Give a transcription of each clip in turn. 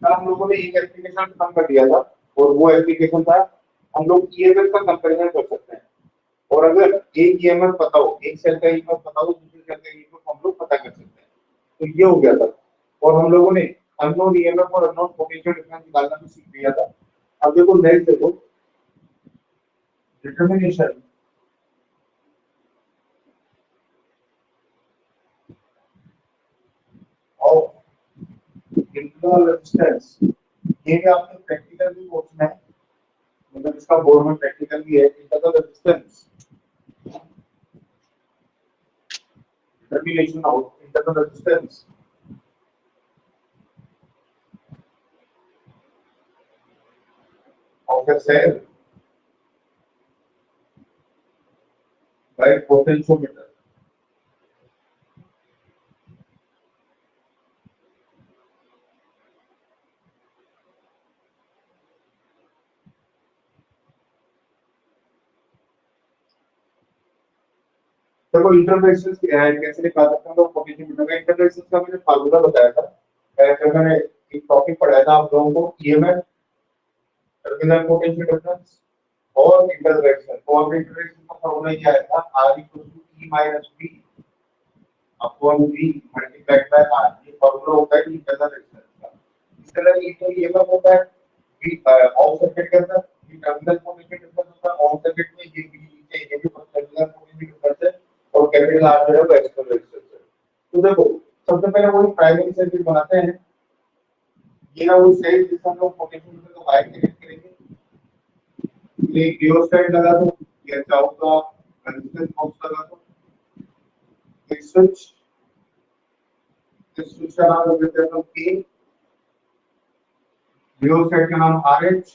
कल हम लोगों ने एक एप्लीकेशन खत्म कर दिया था और वो एप्लीकेशन था हम लोग ईएमएफ का कंपैरिजन कर सकते हैं। और अगर एक ईएमएफ पता हो, एक सेल का ईएमएफ पता हो, दूसरे सेल का ईएमएफ हम लोग पता कर सकते हैं। तो ये हो गया था। और हम लोगों ने अननोन ईएमएफ और अननोन पोटेंशियल डिफरेंस निकालना भी सीख लिया था। अब देखो नेक्स्ट देखो डिटरमिनेशन ऑफ इंटरनल रेजिस्टेंस। ये भी आपने प्रैक्टिकल भी पूछना है, मतलब इसका बोर्ड में प्रैक्टिकल भी है। Internal resistance determination of internal resistance of a cell by potentiometer. देखो इंटरफेरेंस कैसे निकाल सकते हैं तो पोटेंशियोमीटर का इंटरफेरेंस का मैंने फार्मूला बताया था। फिर मैंने एक टॉपिक पढ़ाया था आप लोगों को ईएमएफ, टर्मिनल पोटेंशियल डिफरेंस और इंटरफेरेंस। तो अब इंटरफेरेंस का फार्मूला ये आया था R E minus B upon V multiplied by R। ये फार्मूला होता है इंटरनल रेजिस्टेंस का। इस तरह ये तो ईएमएफ होता है V ऑफ सर्किट के अंदर, ये टर्मिनल पोटेंशियल डिफरेंस होता है ऑफ सर्किट में, ये भी नीचे ये भी टर्मिनल पोटेंशियल डिफरेंस है और कैपिटल आर जो है वो एक्सटर्नल रेजिस्टेंस है। तो देखो सबसे पहले वो प्राइमरी सर्किट बनाते हैं। ये ना वो सेल जिसका हम लोग पोटेंशियोमीटर का वायर कनेक्ट करेंगे, ये रियोस्टेट लगा दो या चाहो तो आप रेजिस्टेंस बॉक्स लगा दो, एक स्विच, इस स्विच का नाम देते हैं हम K, रियोस्टेट का नाम RH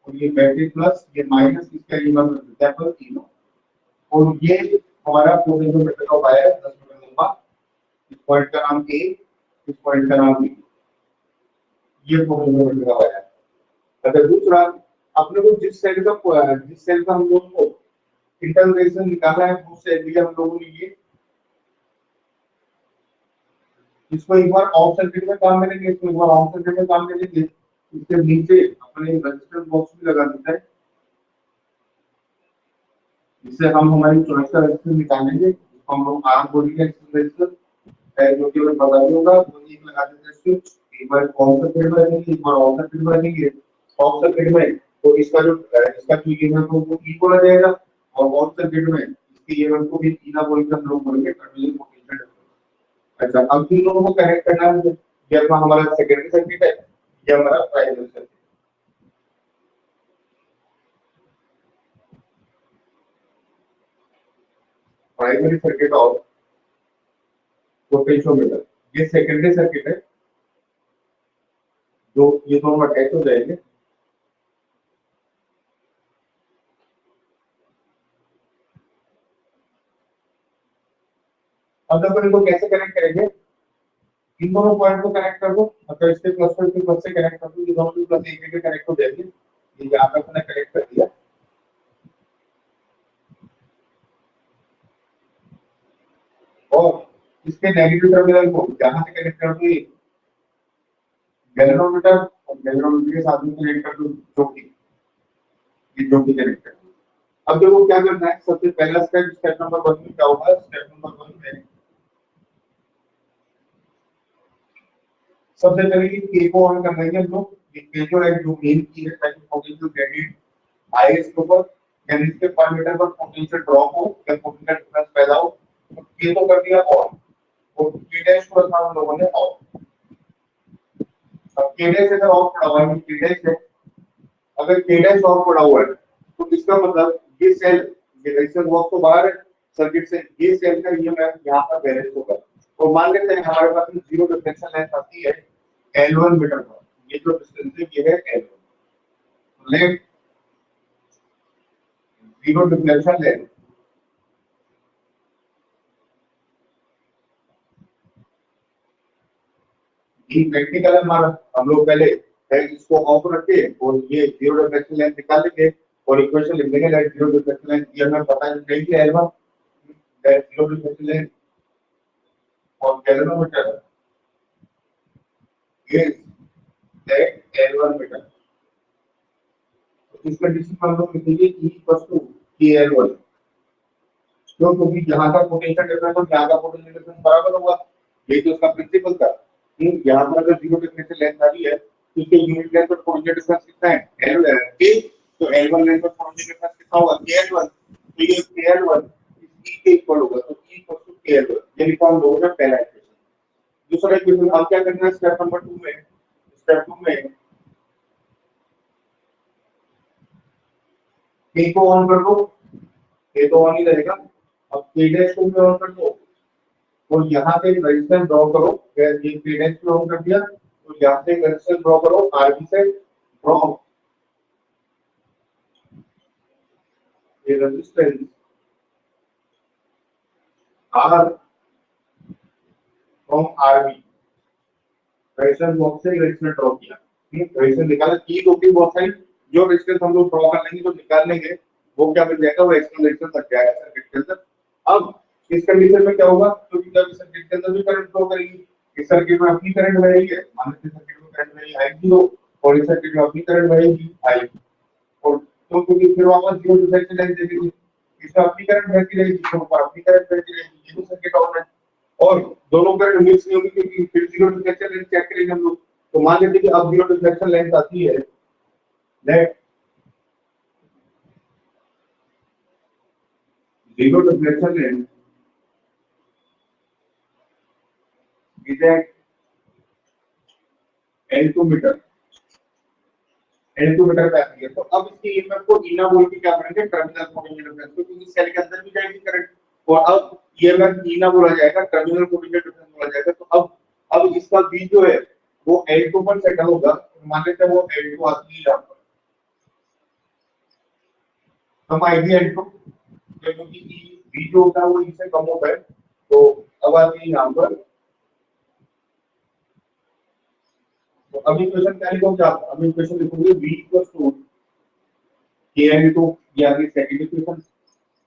और ये बैटरी प्लस ये माइनस, इसका ईएमएफ देता है तीनों। और ये हमारा पोटेंशियोमीटर का वायर 10 मीटर लंबा, इस पॉइंट का नाम A, इस पॉइंट का नाम B, ये पोटेंशियोमीटर का वायर है। अगर दूसरा अपने को जिस सेल का हम लोग को इंटरनल रेजिस्टेंस निकालना है वो सेल भी हम लोगों ने ये इसको एक बार ऑफ सर्किट में काम करेंगे, इसको एक बार ऑफ सर्किट में काम करेंगे, इसके नीचे अपने रेजिस्टेंस बॉक्स भी लगा देते हैं, इससे हम हमारी चॉइस का रेजिस्टेंस निकालेंगे। इसको हम लोग आर बोलेंगे रेजिस्टेंस जो कि हमें पता ही होगा। तो एक लगा देते हैं स्विच, एक बार ऑफ सर्किट में रखेंगे, एक बार ऑफ सर्किट में रखेंगे। ऑफ सर्किट में तो इसका जो ईएमएफ है वो ई बोला जाएगा और ऑन सर्किट में इसके ईएमएफ को भी ई ना बोलकर हम लोग बोलेंगे टर्मिनल पोटेंशियल डिफरेंस। अच्छा अब तीन लोगों को कनेक्ट करना है, ये अपना हमारा सेकेंडरी सर्किट है, ये हमारा प्राइमरी सर्किट। प्राइमरी सर्किट और पोटेंशियोमीटर, ये सेकेंडरी सर्किट है जो ये दोनों अटैच हो जाएंगे। अब देखो इनको कैसे कनेक्ट करेंगे, इन दोनों पॉइंट को कनेक्ट कर दो, मतलब इसके प्लस को इसके प्लस से कनेक्ट कर दो, ये दोनों के प्लस एक कनेक्ट हो जाएंगे। ये यहाँ पे अपने कनेक्ट कर दिया और इसके नेगेटिव टर्मिनल को यहाँ से कनेक्ट कर दो, ये गैल्वेनोमीटर और गैल्वेनोमीटर के साथ में कनेक्ट कर दो जोड़ी, ये जोड़ी कनेक्ट कर दो। अब देखो क्या करना है, सबसे पहला स्टेप नंबर 1 में क्या होगा, स्टेप नंबर 1 में सबसे पहले ये के को ऑन कर देंगे हम लोग। ये के जो है जो मेन की है ताकि पोटेंशियल ग्रेडियंट आए इसके ऊपर, यानी इसके पैरामीटर पर पोटेंशियल ड्रॉप हो या पोटेंशियल डिफरेंस पैदा हो। तो के तो कर दिया ऑन और के डैश को रखा हम लोगों ने ऑफ। अब के डैश अगर ऑफ पड़ा हुआ है, के डैश है, अगर के डैश ऑफ पड़ा हुआ है तो इसका मतलब ये सेल, ये रेजिस्टेंस बॉक्स तो बाहर है सर्किट से, ये सेल का ईएमएफ यहां पर बैलेंस होगा। तो मान लेते हैं हमारे पास जीरो डिफ्लेक्शन लेंथ आती है L1 मीटर पर, ये जो डिस्टेंस है ये है L1। Let zero deflection length ये प्रैक्टिकल है हमारा। हम लोग पहले इसको ऑफ रखे और ये जीरो डिफ्लेक्शन लेंथ निकाल लेंगे और इक्वेशन लिख देंगे लेट जीरो डिफ्लेक्शन लेंथ, ये हमें पता है नहीं है L1 let zero deflection length और galvanometer is at L1 metre. तो इस कंडीशन में हम लोग लिखेंगे E इक्वल्स टू KL1, क्यों? क्योंकि यहाँ का पोटेंशियल डिफरेंस और यहाँ का पोटेंशियल डिफरेंस बराबर होगा, ये तो उसका प्रिंसिपल था। यहाँ पर अगर जीरो डिफरेंशियल लेंथ आ रही है तो इसके यूनिट लेंथ पर पोटेंशियल डिफरेंस कितना है? L के, तो L1 लेंथ पर पोटेंशियल डिफरेंस कितना होगा? KL1। तो ये KL1 इस E के इक्वल होगा, तो E इक्वल टू KL1, ये लिखा हम लोगों ने पहला इक्वेशन। दूसरा इक्वेशन अब क्या करना है स्टेप नंबर 2 में? स्टेप 2 में K को ऑन कर दो, K तो ऑन ही रहेगा। अब K डैश को भी ऑन कर दो और यहाँ से रेजिस्टेंस ड्रॉ करो। ये K डैश को ऑन कर दिया तो यहाँ से रेजिस्टेंस ड्रॉ करो, RB से ड्रॉ ये resistance R from RB, resistance box से रेजिस्टेंस ड्रॉ किया, रेजिस्टेंस निकाला। की होगी बहुत सारी, जो रेजिस्टेंस हम लोग ड्रॉ कर लेंगे, जो निकाल लेंगे, वो क्या मिल जाएगा? वो एक्सटर्नल रेजिस्टेंस लग जाएगा सर्किट के अंदर। अब इस कंडीशन में क्या होगा? क्योंकि जब सर्किट के अंदर भी करंट फ्लो करेगी, इस सर्किट में अपनी करंट बहेगी, मान लीजिए सर्किट में करंट बहेगी I0 और इस सर्किट में अपनी करंट बहेगी I, और तो क्योंकि फिर वापस जीरो डिफरेंशियल लाइन दे देगी, इसमें अपनी करंट बहती रहेगी, इसमें ऊपर अपनी करंट बहती रहेगी, ये भी सर्किट ऑन है। और दोनों करंट मिक्स नहीं होगी क्योंकि फिर जीरो डिफरेंशियल लाइन चेक करेंगे हम लोग। तो मान लेते हैं कि अब जीरो डिफरेंशियल लाइन आती है, let zero differential line is at L2 metre, L2 metre पे आती है। तो अब इसके ईएमएफ को इना बोल के क्या करेंगे? टर्मिनल पोटेंशियल डिफरेंस, क्योंकि सेल के अंदर भी जाएगी करंट, और अब ईएमएफ इना बोला जाएगा, टर्मिनल पोटेंशियल डिफरेंस बोला जाएगा। तो अब इसका V जो है वो L2 पर सेटल होगा। तो मान लेते हैं वो L2 आती है यहाँ पर, हम आएगी L2, क्योंकि V जो होता है वो इससे कम होता है, तो अब आती है यहाँ पर। तो अभी इक्वेशन क्या लिखोगे आप? अभी इक्वेशन लिखोगे V equals to Kn two, या फिर सेकंड इक्वेशन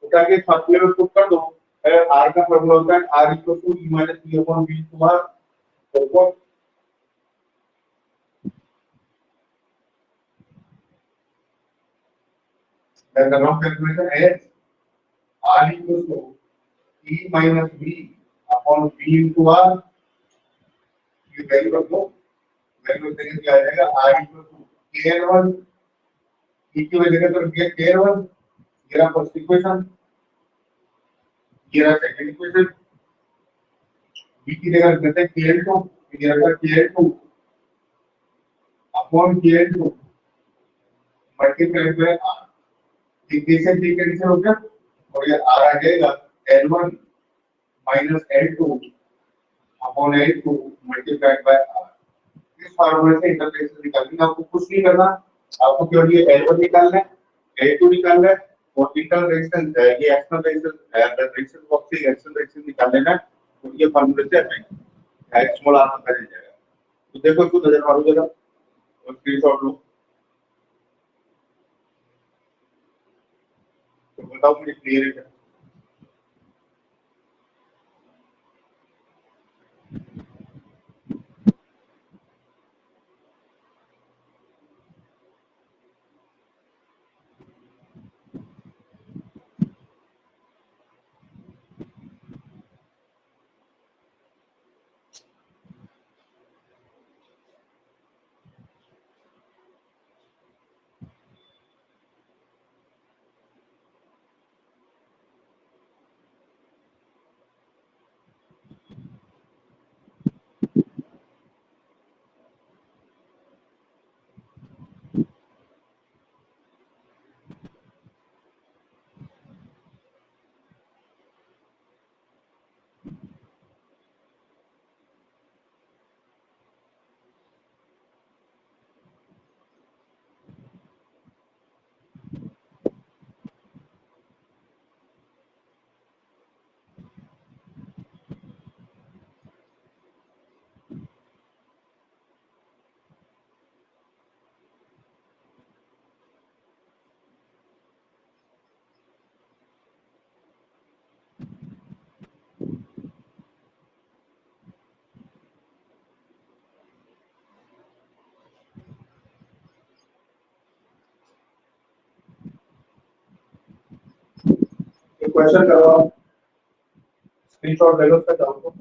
तो क्या के फर्स्ट लेवल पुट कर दो। R का फार्मूला होता है R equal to E minus P upon V to R, तो व्हाट द रफ कैलकुलेशन है R equal to E minus V upon V into R, ये वैल्यू रख दो, वैल्यू देने क्या आ जाएगा? R equal to Kn1, E की वजह से ये Kn1, ये रहा फर्स्ट इक्वेशन, ये रहा सेकंड इक्वेशन, V की जगह रख देते हैं Kn2, ये रखा Kn2 upon Kn2 multiply by R, equation three condition हो गया, और ये R आ जाएगा L1 minus L2 upon L2 multiplied by R। इस फार्मूले से इंटरसेक्शन निकालनी है, आपको कुछ नहीं करना, आपको केवल ये L1 निकालना है, L2 निकालना है, और इंटरनल रेजिस्टेंस है, ये एक्सटर्नल रेजिस्टेंस है, रेजिस्टेंस बॉक्स से एक्सटर्नल रेजिस्टेंस निकाल लेना है, तो ये फार्मूले से हमें स्मॉल r मिल जाएगा। तो देखो इसको नजर मारो जरा और स्क्रीनशॉट लो, तो बताओ मुझे क्लियर है क्या? क्वेश्चन करो आप, स्क्रीनशॉट ले लो उसका जवाब को।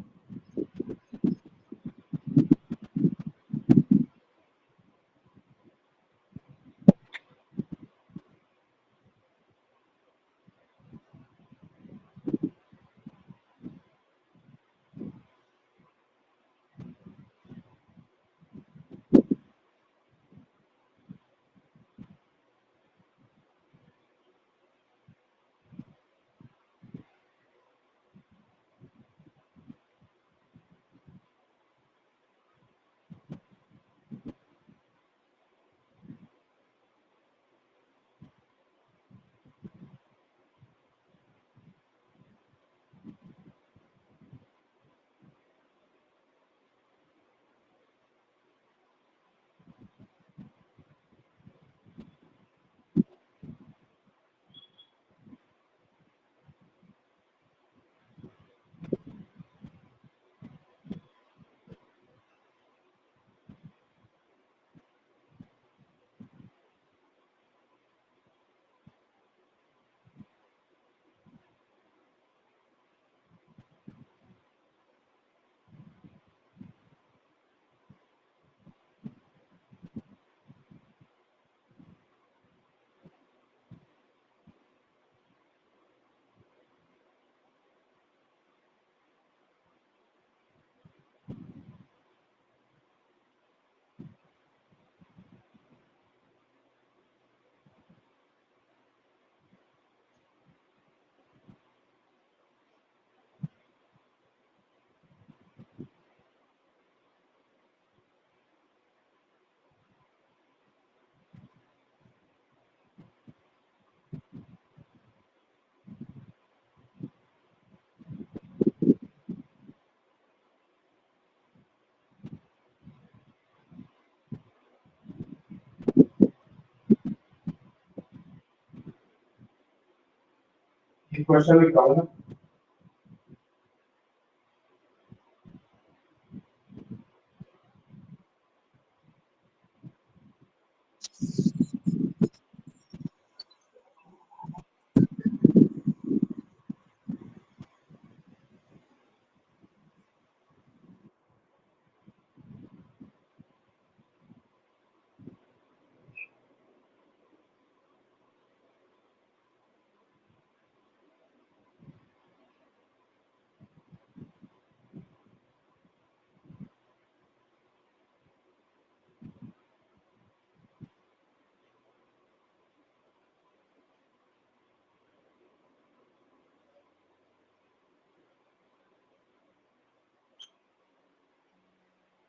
ये क्वेश्चन लिखा ना,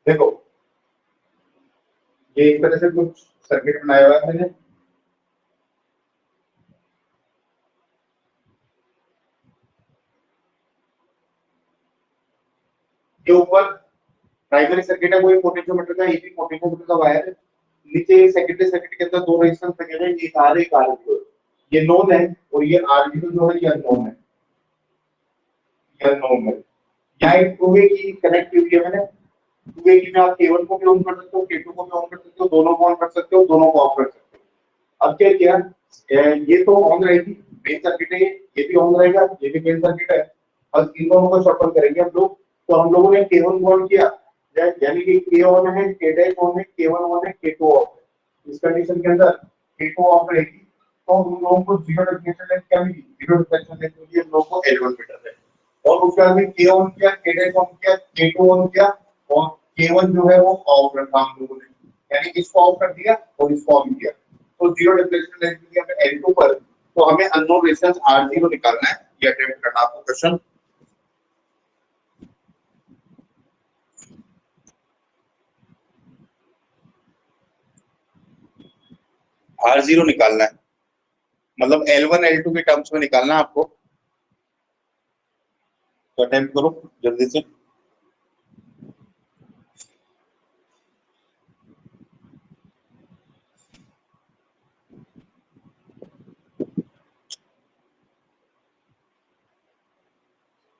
देखो ये एक तरह से कुछ सर्किट बनाया हुआ है मैंने, ये ऊपर प्राइमरी सर्किट है, वो एक पोटेंशियोमीटर का, ये भी पोटेंशियोमीटर का वायर है। नीचे सेकेंडरी सर्किट के अंदर दो रेजिस्टेंस लगे हैं, एक आर एक आर जीरो, ये नोन है, और ये आर जीरो जो है ये अननोन है, ये अननोन है। यहाँ एक टू वे की कनेक्ट की हुई है मैंने, टू वे की में आप K1 को भी ऑन कर सकते हो, K2 को भी ऑन कर सकते हो, दोनों को ऑन कर सकते हो, दोनों को ऑफ कर सकते हो। अब क्या किया, ये तो ऑन रहेगी, मेन सर्किट है, ये भी ऑन रहेगा, ये भी मेन सर्किट है, और इन दोनों को शॉर्ट ऑन करेंगे हम लोग। तो हम लोगों ने K1 को ऑन किया, यानी कि K ऑन है, K डैश ऑन है, K1 ऑन है, K2 ऑफ है। इस कंडीशन के अंदर K2 ऑफ रहेगी, तो हम लोगों को जीरो डिफ्लेक्शन लेंथ क्या मिली, जीरो डिफ्लेक्शन लेंथ मिली हम लोगों को L1 मीटर है। और उसके बाद में K ऑन किया, K डैश ऑन किया, K2 ऑन किया, और K1 जो है वो ऑफ रखा हम लोगों ने, यानी इसको ऑफ कर दिया और इसको ऑन किया, तो जीरो डिफ्लेक्शन लेंथ मिली हमें L2 पर। तो हमें अननोन रेजिस्टेंस R0 निकालना है, ये अटेम्प्ट करना आपको क्वेश्चन। R0 निकालना है, मतलब L1 L2 के टर्म्स में निकालना है आपको, तो अटेम्प्ट करो जल्दी से।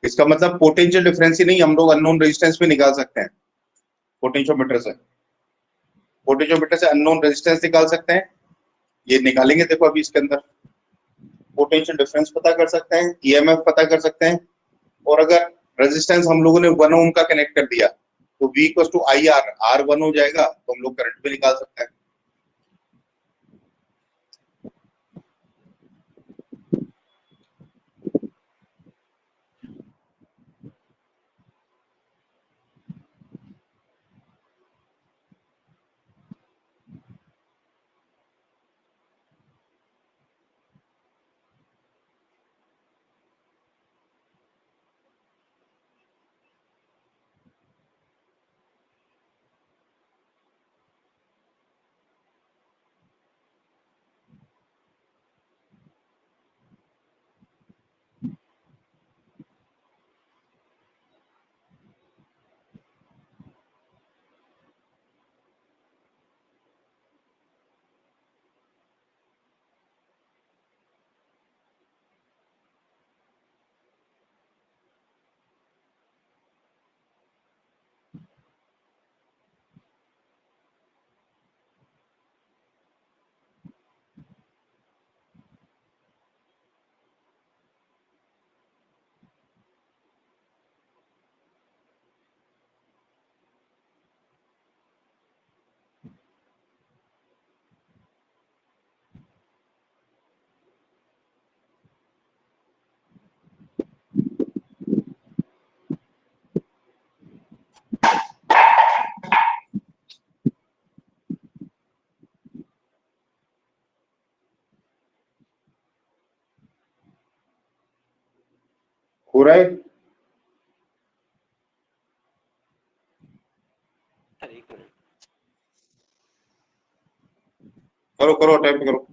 इसका मतलब पोटेंशियल डिफरेंस ही नहीं, हम लोग अननोन रेजिस्टेंस भी निकाल सकते हैं पोटेंशियोमीटर से, पोटेंशियोमीटर से अननोन रेजिस्टेंस निकाल सकते हैं, ये निकालेंगे देखो अभी इसके अंदर। पोटेंशियल डिफरेंस पता कर सकते हैं, ईएमएफ पता कर सकते हैं, और अगर रेजिस्टेंस हम लोगों ने 1 ओम का कनेक्ट कर दिया तो V equal to I R, R 1 हो जाएगा, तो हम लोग करंट भी निकाल सकते हैं। हो रहा है? करो करो, अटेम्प्ट करो।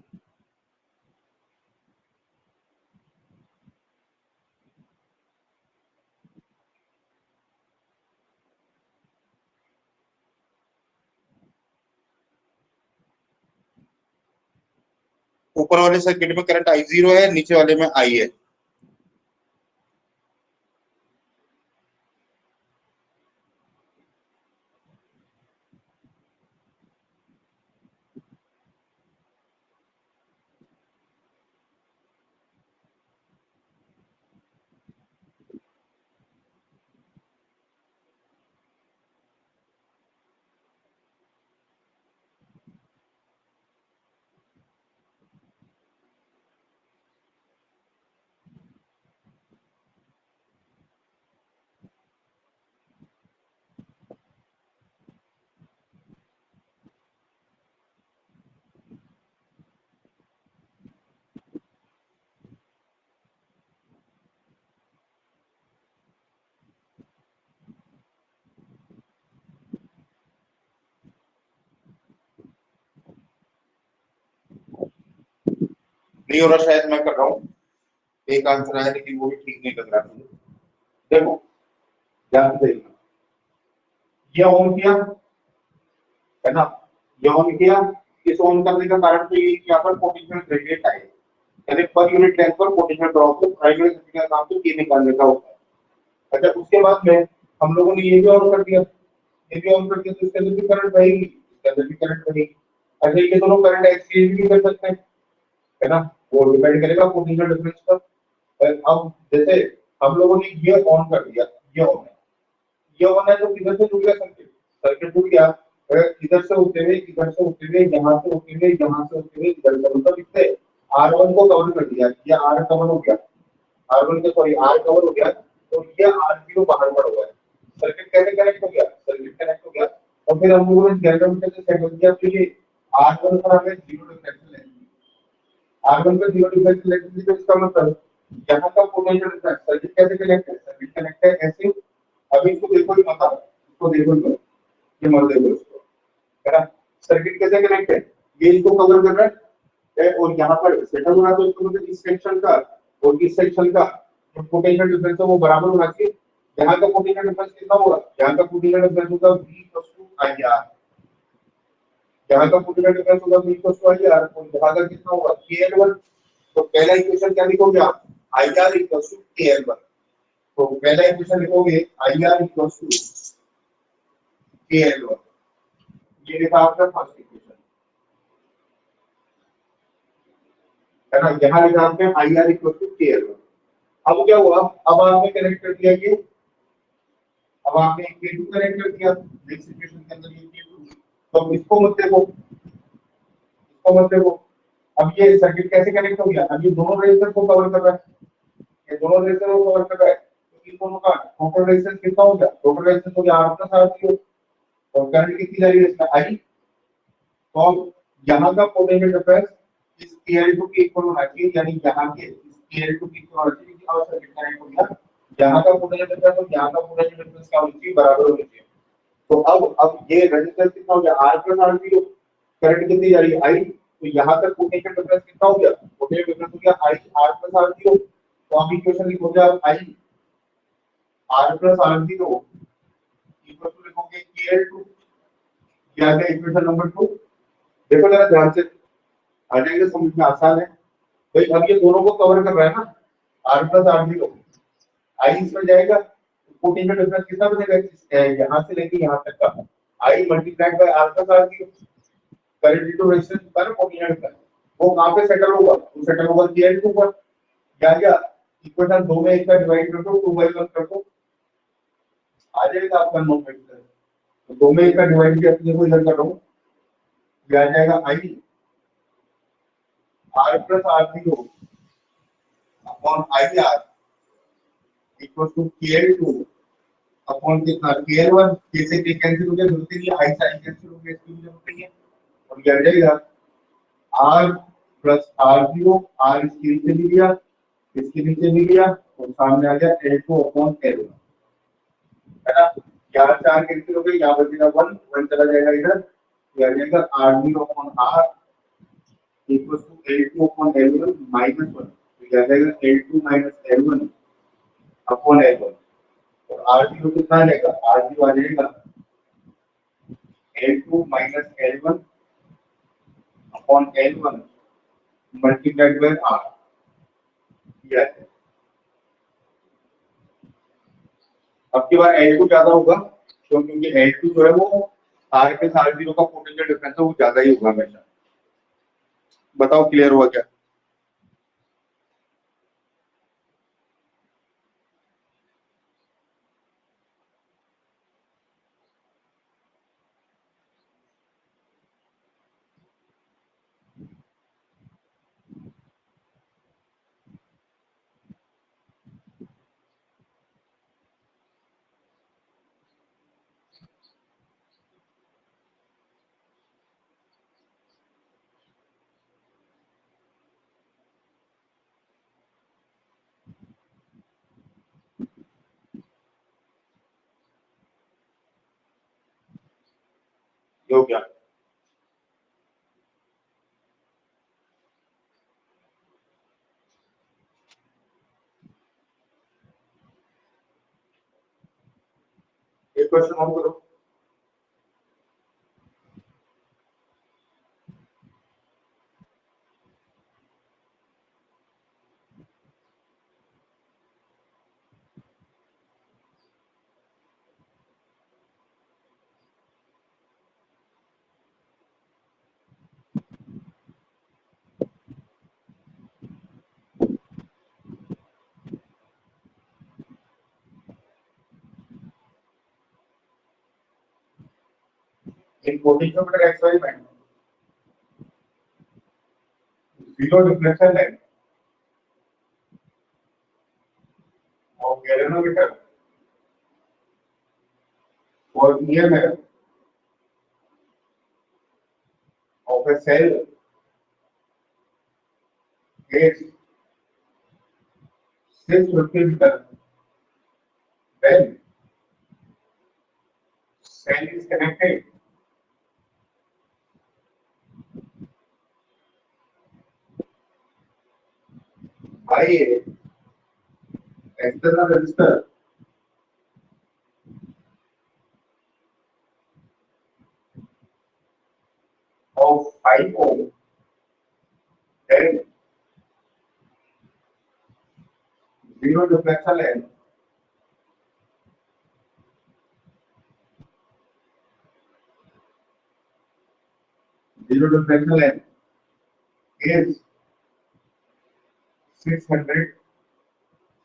ऊपर वाले सर्किट में करंट I0 है, नीचे वाले में I है। नहीं हो रहा, शायद मैं कर रहा हूँ। एक आंसर आया लेकिन वो भी ठीक नहीं लग रहा मुझे। देखो ध्यान से देखना, ये ऑन किया है ना, ये ऑन किया। इस ऑन करने का कारण तो ये कि यहाँ पर पोटेंशियल ग्रेडियंट आए, यानी पर यूनिट लेंथ पर पोटेंशियल ड्रॉप को प्राइमरी सर्किट का काम तो ये निकालने का होता है। अच्छा, उसके बाद में हम लोगों ने ये भी ऑन कर दिया, ये भी ऑन कर दिया, तो इसके अंदर भी करंट बहेगी, इसके अंदर भी करंट बहेगी। अच्छा, ये दोनों करंट एक्सचेंज भी कर सकते हैं, है ना, वो डिपेंड करेगा पोटेंशियल डिफरेंस पर। अब जैसे हम लोगों ने ये ऑन कर दिया, ये ऑन है, ये ऑन है, तो किधर से जुड़ गया सर्किट, सर्किट जुड़ गया। इधर से होते हुए, इधर से होते हुए, यहाँ से होते हुए, यहाँ से होते हुए, इधर से, मतलब इससे R1 को कवर कर दिया, ये R कवर हो गया, R1 के सॉरी R कवर हो गया, तो ये R0 बाहर पड़ हुआ है। सर्किट कैसे कनेक्ट हो गया, सर्किट कनेक्ट हो गया, और फिर हम लोगों ने जनरेटर से सेट कर दिया, तो ये R1 पर हमें 0 डिफरेंस लेंगे, R1 पे 0 डिफरेंस लेंगे, तो इसका मतलब यहाँ का पोटेंशियल डिफरेंस, सर्किट कैसे कनेक्ट है, सर्किट कनेक्ट है ऐसे। अभी इसको देखो, ये मत, इसको देखो, ये मत देखो इसको, है ना, सर्किट कैसे कनेक्ट है, ये इसको कवर कर रहा है, और यहाँ पर सेटल होना, तो इसको मतलब इस सेक्शन का और इस सेक्शन का जो पोटेंशियल डिफरेंस है वो बराबर होना चाहिए। यहाँ का पोटेंशियल डिफरेंस कितना होगा, यहाँ का पोटेंशियल डिफरेंस होगा V = IR, यहाँ का पोटेंशियल डिफरेंस होगा V = IR, और यहाँ का कितना होगा KL1। तो पहला इक्वेशन क्या लिखोगे आप, IR = KL1। तो पहला इक्वेशन लिखोगे IR = KL1, ये लिखा आपका फर्स्ट इक्वेशन, है ना, यहाँ लिखा है आई आर इक्वल टू के एल। अब क्या हुआ, अब आपने कनेक्ट कर दिया कि अब आपने K2 कनेक्ट कर दिया नेक्स्ट सिचुएशन के अंदर, ये K2, तो अब इसको मत देखो, इसको मत देखो। अब ये सर्किट कैसे कनेक्ट हो गया, अब ये दोनों रेजिस्टेंस को कवर कर रहा है, ये दोनों रेजिस्टेंस को कवर कर रहा है, तो इन दोनों का टोटल रेजिस्टेंस कितना हो गया, टोटल रेजिस्टेंस हो गया R प्लस R जीरो, और करंट कितनी जा रही है इसमें I। तो अब यहाँ का पोटेंशियल डिफरेंस इस K2 के इक्वल होना चाहिए, यानी यहाँ के इस K2 के इक्वल होना चाहिए, और सर्किट कनेक्ट हो गया, यहाँ का पोटेंशियल डिफरेंस और यहाँ का पोटेंशियल डिफरेंस क्या होना चाहिए, बराबर होना चाहिए। तो अब ये रेजिस्टेंस कितना हो गया R plus R zero, current कितनी जा रही है I, तो यहाँ तक पोटेंशियल डिफरेंस कितना हो गया, पोटेंशियल डिफरेंस हो गया I R plus R zero. तो आप इक्वेशन लिखोगे आप I R plus R zero equal to लिखोगे KL2, क्या है इक्वेशन नंबर 2। देखो जरा ध्यान से, आ जाएगा समझ में, आसान है भाई। अब ये दोनों को कवर कर रहा है ना, R plus R zero, I इसमें जाएगा, पोटेंशियल डिफरेंस कितना बनेगा, यहाँ से लेके यहाँ तक का I multiplied by R plus R zero, current to resistance पर पोटेंशियल डिफरेंस, वो कहां पे सेटल होगा, वो सेटल होगा KL2 पर। क्या इक्वेशन 2 में इसका डिवाइड कर दो, 2/1 कर दो, आ जाएगा आपका नोमेंक्लेचर। तो 2 में इसका डिवाइड किया, देखो इधर कर रहा हूं, ये आ जाएगा I R plus R zero upon IR equal to KL2 upon कितना KL1, K से K कैंसिल हो गया, जरूरत नहीं है, I से I कैंसिल हो गया, इसकी जरूरत नहीं है, और क्या आ जाएगा R plus R zero, R इसके नीचे भी लिया, इसके नीचे भी लिया, और सामने आ गया L2 अपॉन L1, है ना। यहाँ 4 कैंसिल हो गए, यहाँ बचेगा 1, 1 चला जाएगा इधर, ये आ जाएगा R zero upon R equal to L2 upon L1 minus 1, तो क्या आ जाएगा L2 minus L1 upon L1, और R जीरो कितना आ जाएगा, R जीरो आ जाएगा L2 minus L1 upon L1 multiplied by R, ये अब की बार L2 ज्यादा होगा, क्योंकि L2 जो है वो R के साथ जीरो का पोटेंशियल डिफरेंस है, वो ज्यादा ही होगा हमेशा। बताओ क्लियर हुआ क्या। ये हो गया, एक क्वेश्चन और करो। In potentiometer experiment zero differential line और गैल्वेनोमीटर और EMF of a cell is 650 meter when cell is connected by a external resistor of 5 ohm, then zero deflection length is 600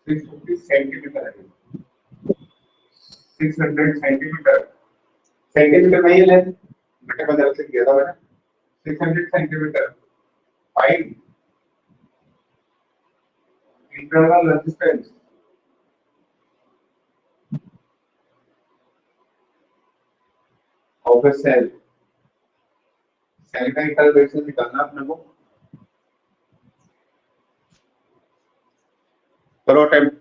650 centimetre है, 600 सेंटीमीटर, सेंटीमीटर में ये length बटे 15 से किया था मैंने, 600 centimetre, find internal resistance of a cell, cell का internal resistance निकालना अपने को, करो अटेम्प्ट।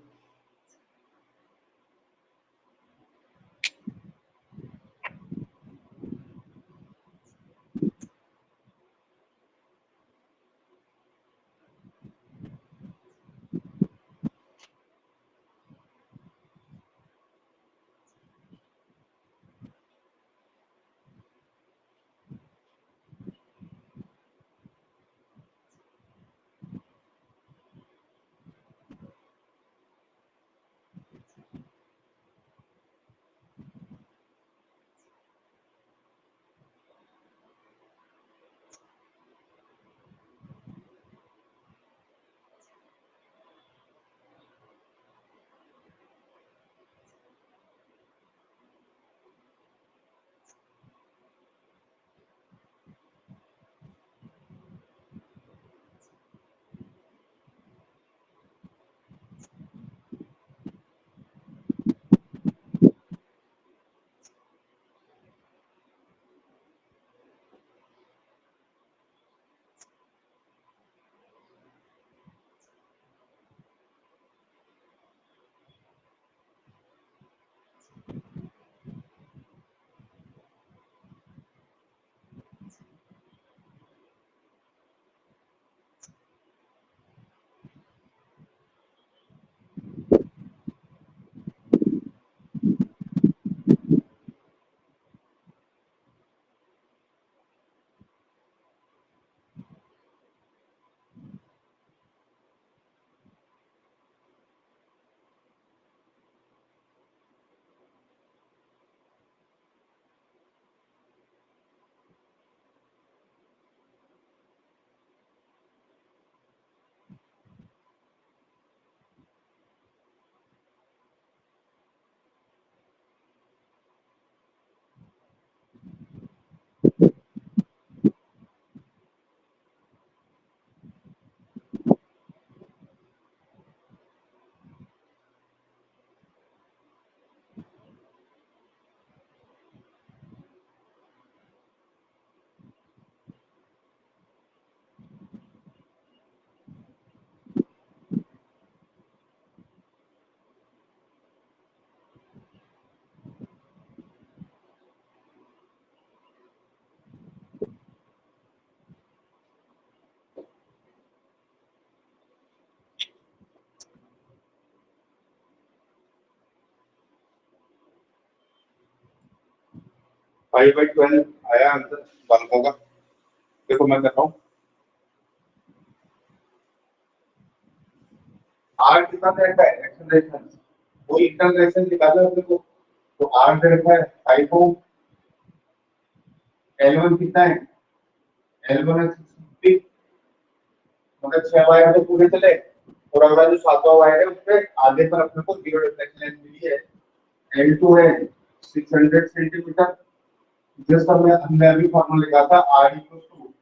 फाइव बाई 12 आया आंसर बालकों का, देखो मैं कर रहा हूँ, आर कितना दे रखा है एक्सेलरेशन, वो इंटरनल रेजिस्टेंस निकालना है अपने को, तो आर दे रखा है 5 ओम, L1 कितना है, L1 है 650, मतलब 6 वायर तो पूरे चले, और अगला जो 7वां वायर है उसपे आधे पर अपने को जीरो डिफ्लेक्शन लेंथ मिली है, L2 है 600 सेंटीमीटर, जिस हमने अभी फॉर्मूला लिखा था R equal to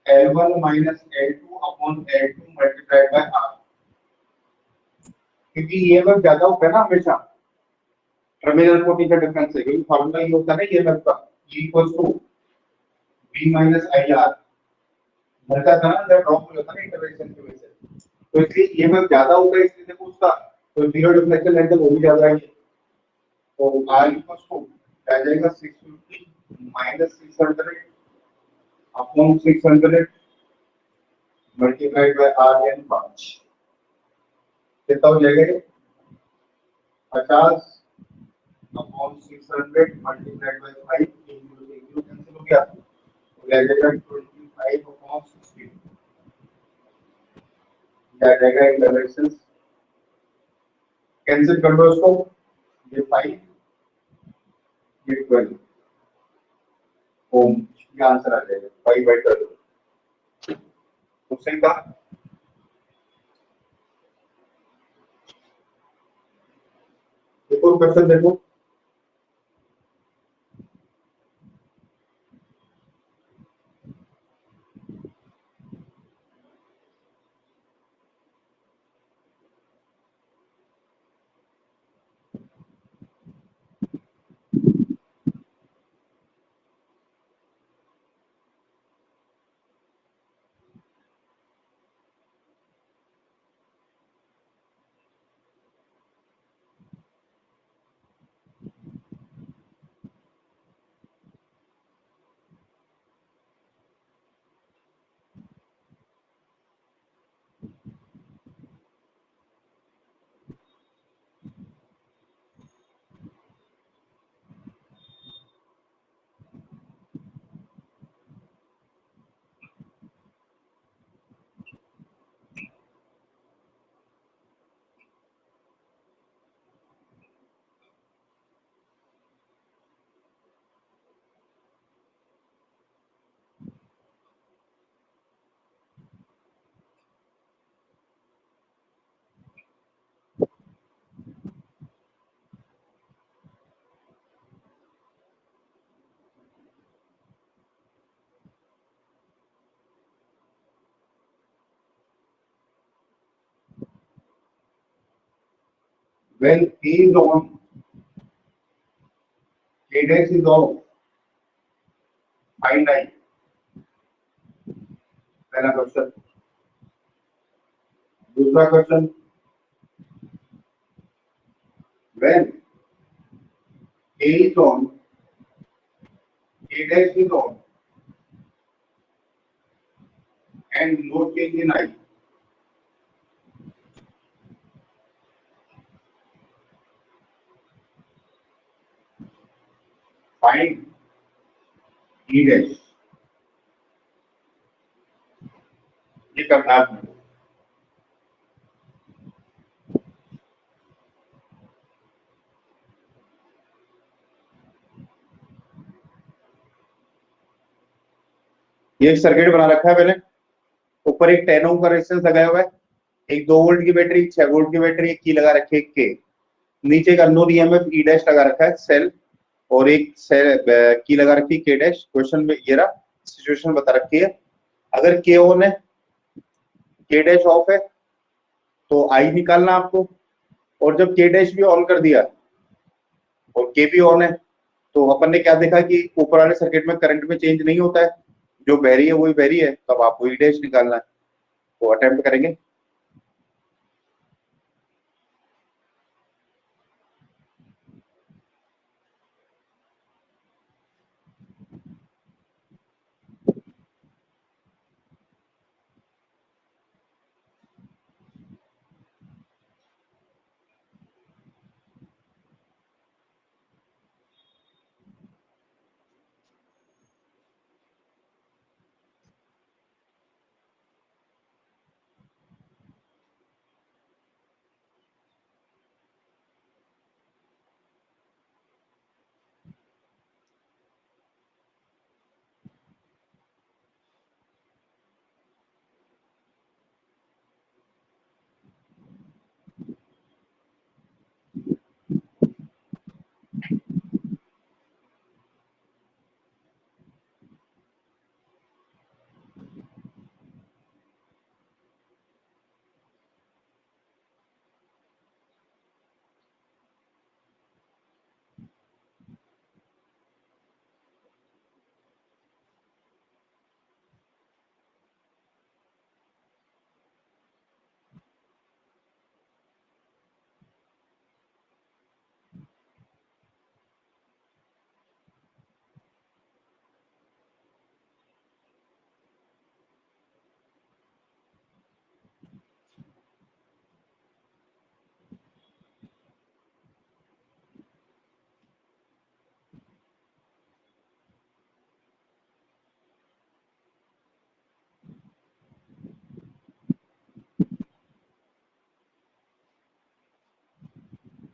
L1 minus L2 upon L2 multiplied by R, क्योंकि ये वर्क ज्यादा होता है ना हमेशा टर्मिनल पोटेंशियल डिफरेंस से, क्योंकि फॉर्मूला ये होता है ना ये वर्क का E equal to V minus IR, बढ़ता था ना जब ड्रॉप होता है ना इंटरवेंशन की वजह से, तो इसलिए ये वर्क ज्यादा होगा, इसलिए देखो उसका तो जीरो डिफ्लेक्शन लेंथ वो भी ज्यादा है, तो R इक्वल टू आ जाएगा 650 minus 600 upon 600 multiplied by R यानी 5, कितना हो जाएगा ये 50 upon 600 multiplied by 5 into cancel हो गया, तो आ जाएगा 25 अपॉन 16, आ जाएगा इंटरवेंशन, कैंसिल कर दो इसको, ये 5 ये 12 ओम, ये आंसर आ जाएगा 5 बाई 12, तो सही कहा। फोर क्वेश्चन देखो। When A is on, A dash is off. Find I. पहला क्वेश्चन। दूसरा question, when A is on, A dash is on, and no change in I. Find E dash। ये करना है आपको। ये एक सर्किट बना रखा है मैंने। ऊपर एक 10 ओम का रेजिस्टेंस लगाया हुआ है, एक 2 वोल्ट की बैटरी, 6 वोल्ट की बैटरी, एक की लगा रखी है के। नीचे एक अननोन ईएमएफ ई डैश लगा रखा है सेल, और एक की लगा रखी है के डैश। क्वेश्चन में ये रहा, सिचुएशन बता रखी है। अगर के ऑन है, के डैश ऑफ है, तो आई निकालना आपको। और जब के डैश भी ऑन कर दिया और के भी ऑन है, तो अपन ने क्या देखा कि ऊपर वाले सर्किट में करंट में चेंज नहीं होता है, जो बह रही है वही बह रही है। तब आपको ई डैश निकालना है, तो अटेम्प्ट करेंगे।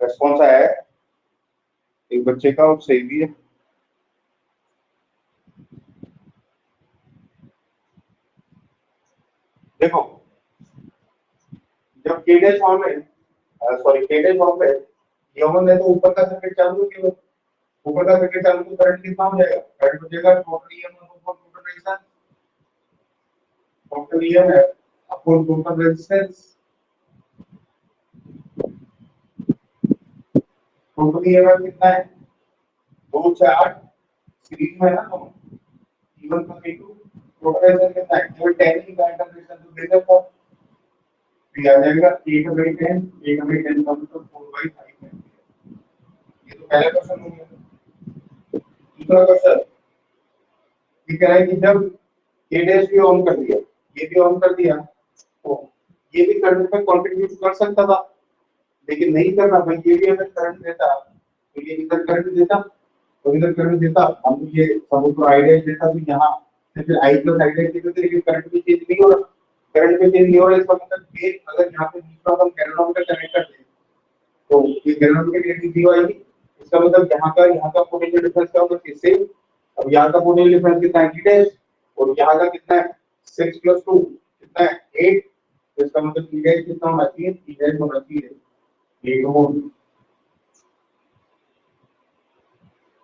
रेस्पॉन्स आया है एक बच्चे का, और सही भी है। देखो, जब के डैश ऑन है, सॉरी के डैश ऑफ है, E1 है तो ऊपर का सर्किट चालू है केवल, ऊपर का सर्किट चालू तो करंट कितना हो जाएगा, करंट हो जाएगा total E1 upon total resistance, total E1 है upon total resistance, total E1 कितना है 2 4 सीरीज में है ना दोनों, E1 का V2 टोटल रेजिस्टेंस कितना है केवल 10 ही का इंटरसेक्शन तो दे देता है, तो आ जाएगा 810 810 का मतलब 4/5 है। ये तो पहला क्वेश्चन हो गया। दूसरा क्वेश्चन ये कह रहा है कि जब ए डैश भी ऑन कर दिया, ये भी ऑन कर दिया, तो ये भी करंट में कंट्रीब्यूट कर सकता था, लेकिन नहीं करना भाई, ये भी अगर करंट देता तो ये इधर करंट देता और इधर करंट देता, हम ये सपोज आई डैश देता तो यहाँ फिर आई प्लस आई डैश देते, लेकिन करंट में चेंज नहीं हो रहा, करंट में चेंज नहीं हो रहा, इसका मतलब ये अगर यहाँ पे दूसरा हम गैल्वेनोमीटर कनेक्ट करते हैं तो ये गैल्वेनोमीटर की रीडिंग 0 आएगी, इसका मतलब यहाँ का पोटेंशियल डिफरेंस क्या होगा इससे, अब यहाँ का पोटेंशियल डिफरेंस कितना है डैश और यहाँ का कितना है 6 + 2 कितना है 8, तो इसका मतलब P डैश कितना होना चाहिए, P डैश होना चाहिए 8 ओम,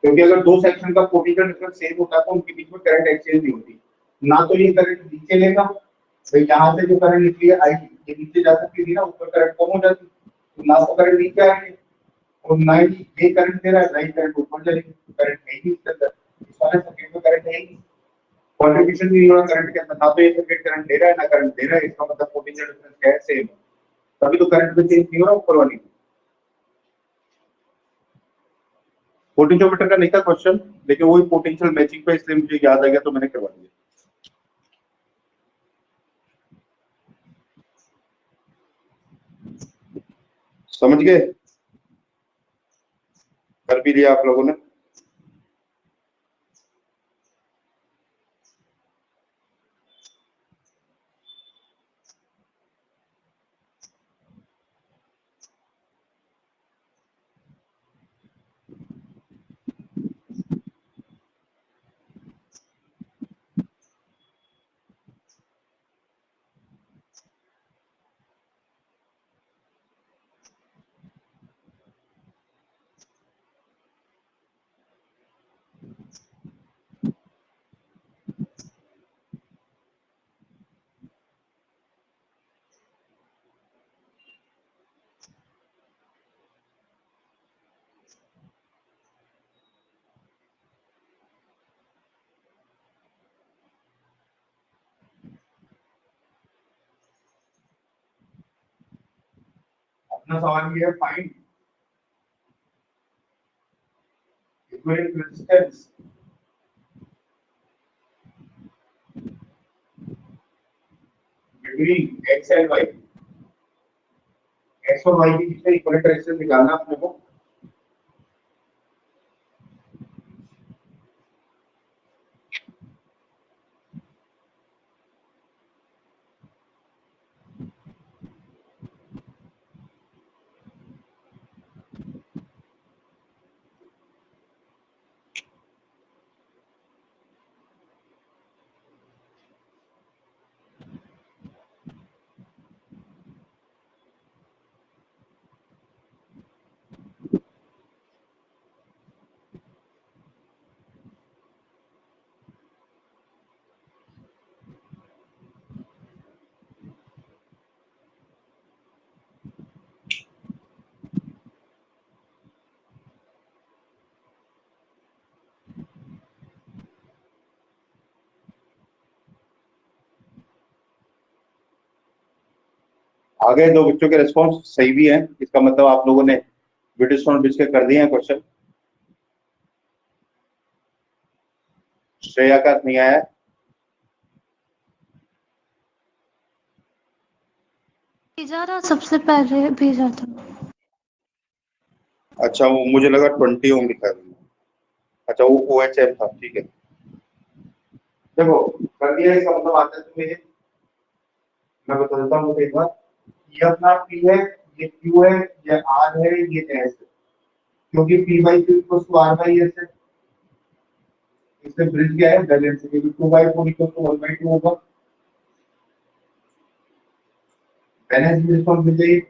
क्योंकि अगर दो सेक्शन का पोटेंशियल डिफरेंस सेम होता है तो उनके बीच में करंट एक्सचेंज नहीं होती, ना तो ये करंट नीचे लेगा, भाई यहाँ से जो करंट निकली आई ये नीचे जा सकती थी ना, ऊपर करंट कम हो जाती, तो ना तो करंट नीचे आएंगे और ना ही ये करंट दे रहा है, ना ही करंट ऊपर चलेगी, करंट है ही इसके अंदर, इस वाले सर्किट में करंट है ही, कंट्रीब्यूशन भी नहीं हो रहा करंट के अंदर, ना तो ये सर्किट करंट दे रहा है ना करंट दे रहा है, इसका मतलब पोटेंशियल डिफरेंस क्या है सेम, तभी तो करंट में चेंज नहीं हो रहा ऊपर वाली। पोटेंशियोमीटर का नहीं था क्वेश्चन, लेकिन वही पोटेंशियल मैचिंग पे इसलिए मुझे याद आ गया तो मैंने करवा दिया। समझ गए, कर भी लिया आप लोगों ने। अपना सवाल ये है find equivalent resistance between x and y, x और y के बीच में इक्विवेलेंट रेजिस्टेंस निकालना अपने को। आगे दो बच्चों के रिस्पॉन्स सही भी हैं, इसका मतलब आप लोगों ने वीडियो बिच के कर दिए हैं क्वेश्चन। श्रेया का नहीं आया, भेजा था सबसे पहले भेजा था। अच्छा वो मुझे लगा 20 ओम लिखा है, अच्छा वो OHM था, ठीक है। देखो कर दिया, इसका मतलब आता है तुम्हें, मैं बताता हूँ एक बार, ये अपना P है, ये Q है, ये R है, ये S है, क्योंकि P/Q = R/S है, इससे ब्रिज क्या है बैलेंस, क्योंकि 2/4 = 1/2 होगा, बैलेंस रिस्पॉन्स मिल जाएगी।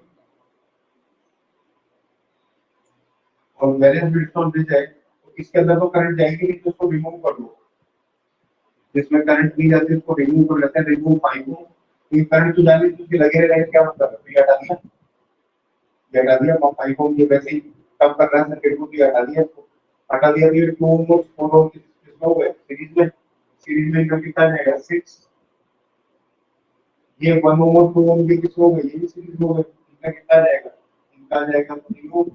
और बैलेंस ब्रिजस्टोन ब्रिज है तो इसके अंदर तो करंट जाएगी नहीं, तो उसको रिमूव कर लो। जिसमें करंट नहीं जाती उसको रिमूव कर लेते हैं, रिमूव 5 को। ये करंट तो जाने तो लगे रहेगा, क्या मतलब है, ये हटा दिया, ये हटा दिया 5 को, ये वैसे ही कम कर रहा है सर्किट को, ये हटा दिया, हटा दिया, ये 2 ओम 4 ओम किसमें हो गए सीरीज में इनका कितना जाएगा 6, ये 1 ओम और 2 ओम के किसमें हो गए, ये भी सीरीज में हो गए, इनका कितना जाएगा, इनका जाएगा 3 ओम,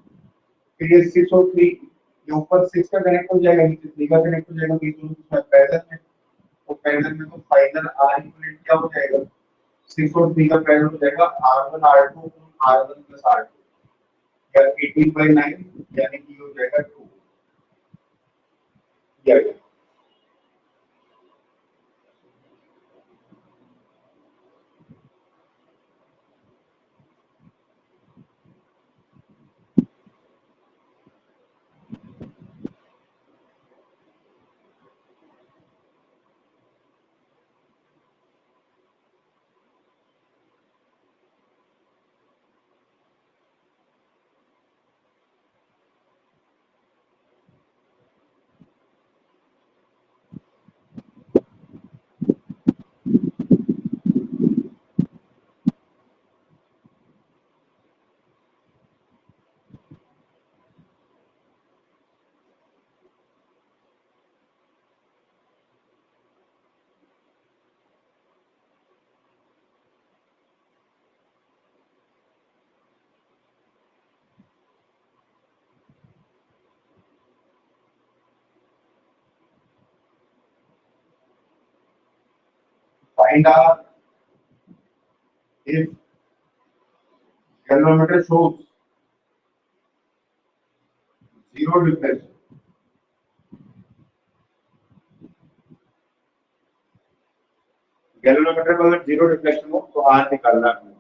फिर ये 6 और 3, ये ऊपर 6 का कनेक्ट हो जाएगा, नीचे 3 का कनेक्ट हो जाएगा, तो ये दोनों पैरेलल में, तो पैरेलल में तो फाइनल आर इक्विवेलेंट क्या हो जाएगा, 6 और 3 का पैरेलल हो जाएगा R1 R2 R1 plus R2 या 18/9, यानी कि हो जाएगा 2 या find R if galvanometer shows zero reflection, galvanometer में अगर जीरो रिफ्लेक्शन हो तो आर निकालना है।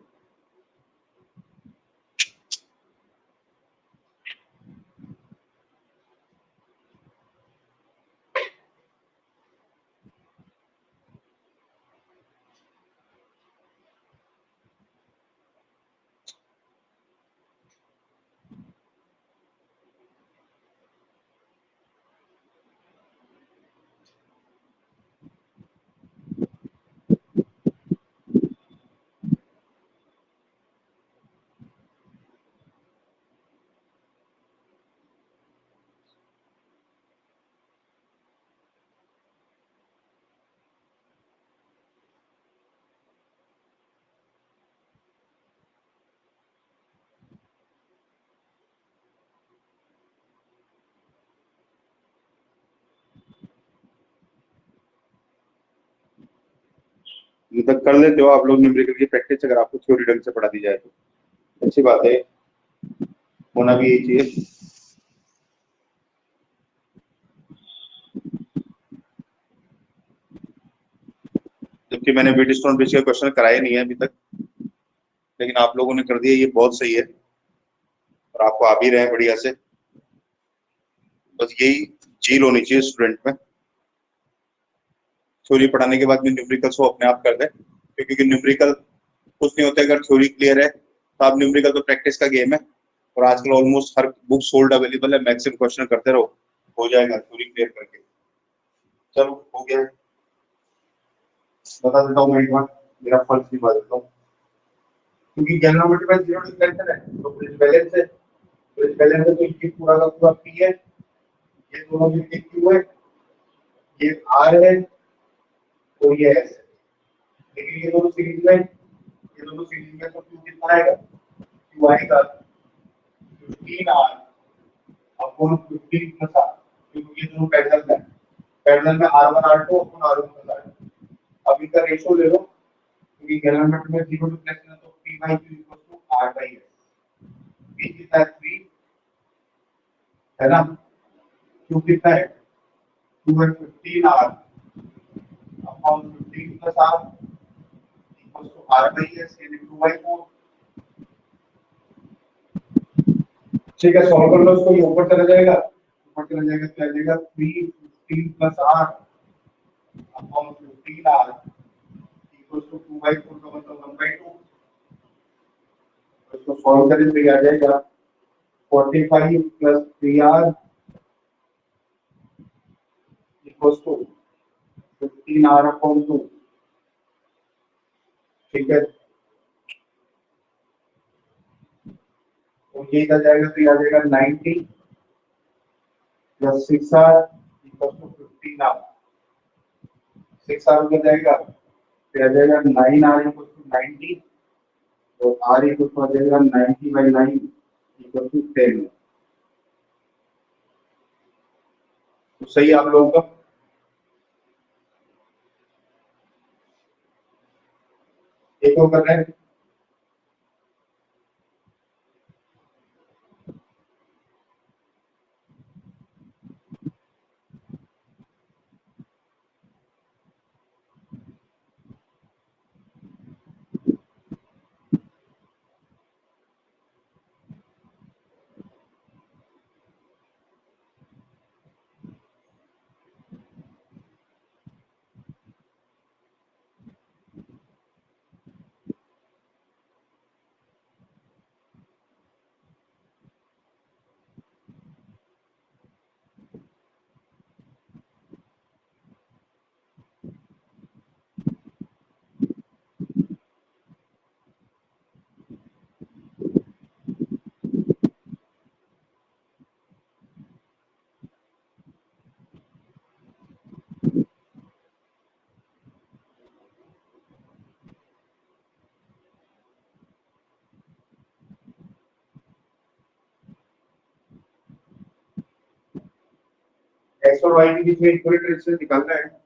ये तक कर लेते हो आप लोग न्यूमेरिकल की प्रैक्टिस, अगर आपको थ्योरी ढंग से पढ़ा दी जाए तो अच्छी बात है, होना भी यही चाहिए। जबकि मैंने व्हीटस्टोन ब्रिज का क्वेश्चन कराया नहीं है अभी तक, लेकिन आप लोगों ने कर दिया, ये बहुत सही है और आपको आ भी रहे हैं बढ़िया से। बस यही झील होनी चाहिए स्टूडेंट में, थ्योरी पढ़ाने के बाद में न्यूमेरिकल्स वो अपने आप कर दे, क्योंकि न्यूमेरिकल कुछ नहीं होता अगर थ्योरी क्लियर है, तो आप न्यूमेरिकल तो प्रैक्टिस का गेम है, और आजकल ऑलमोस्ट हर बुक सोल्ड अवेलेबल है, मैक्सिमम क्वेश्चन करते रहो, हो जाएगा थ्योरी क्लियर करके। चलो हो गया, बता देता हूँ मैं एक बार, मेरा फर्ज भी बता देता हूँ, क्योंकि गैल्वेनोमीटर में जीरो रिफ्लेक्शन है तो ब्रिज बैलेंस है, ब्रिज बैलेंस है तो ये पूरा का पूरा पी है, ये दोनों भी क्यू है, ये आर है और ये एस है, लेकिन ये दोनों सीरीज में, ये दोनों सीरीज में, तो क्यू कितना आएगा, क्यू आएगा 15R अपॉन 15 प्लस आर, क्योंकि ये दोनों पैरेलल में, पैरेलल में R1 R2 upon R1 plus R2। अब इनका रेशियो ले लो, क्योंकि गैल्वेनोमीटर में जीरो रिफ्लेक्शन है तो P by Q equal to R by S, P कितना है 3 है ना, Q कितना है 2 है 15R upon 15 plus R equal to R by S यानी 2/4। ठीक है, सॉल्व कर लो इसको, ये ऊपर चला जाएगा, ऊपर चला जाएगा तो आ जाएगा 3 15 plus R upon 15R equal to 2/4 का मतलब 1/2। इसको सॉल्व करें तो ये आ जाएगा 45 plus 3r equals to 15r upon 2. ठीक है, तो ये इधर जाएगा तो ये आ जाएगा 90 plus 6r equals to 15r. 6r उधर जाएगा तो आ जाएगा 9r equals to 90, तो r equals to आ जाएगा 90 by 9 equals to 10. तो सही है आप लोगों का? एक और कर रहे हैं, एक्स और वाई के बीच में इक्विवेलेंट रेजिस्टेंस निकालना है।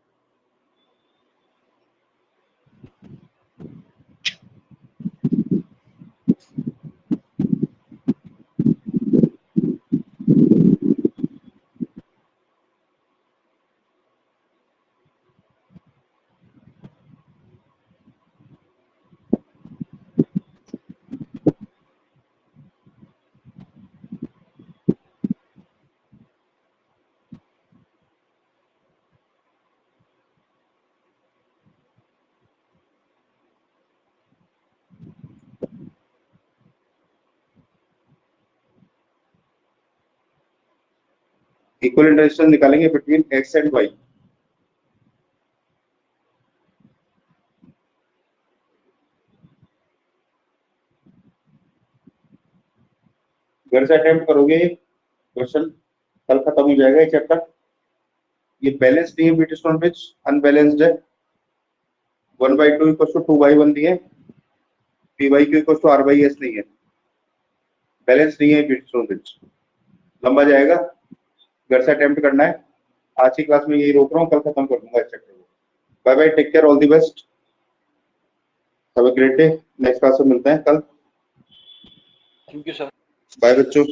इक्विवेलेंट रेजिस्टेंस निकालेंगे बिटवीन एक्स एंड वाई। घर से अटेम्प्ट करोगे क्वेश्चन, कल खत्म हो जाएगा ये चैप्टर। ये बैलेंस नहीं है बिटवीन विच अनबैलेंस्ड है। 1/2 इक्वल्स टू 2/1 दिए, p/q इक्वल्स टू r/s नहीं है, बैलेंस नहीं है बिटवीन विच, लंबा जाएगा। घर से अटेम्प्ट करना है। आज की क्लास में यही रोक रहा हूँ, कल खत्म कर दूंगा इस चैप्टर को। Bye bye, take care, all the best, have a great day. Next class में मिलते हैं कल। Thank you sir. बाय बच्चों।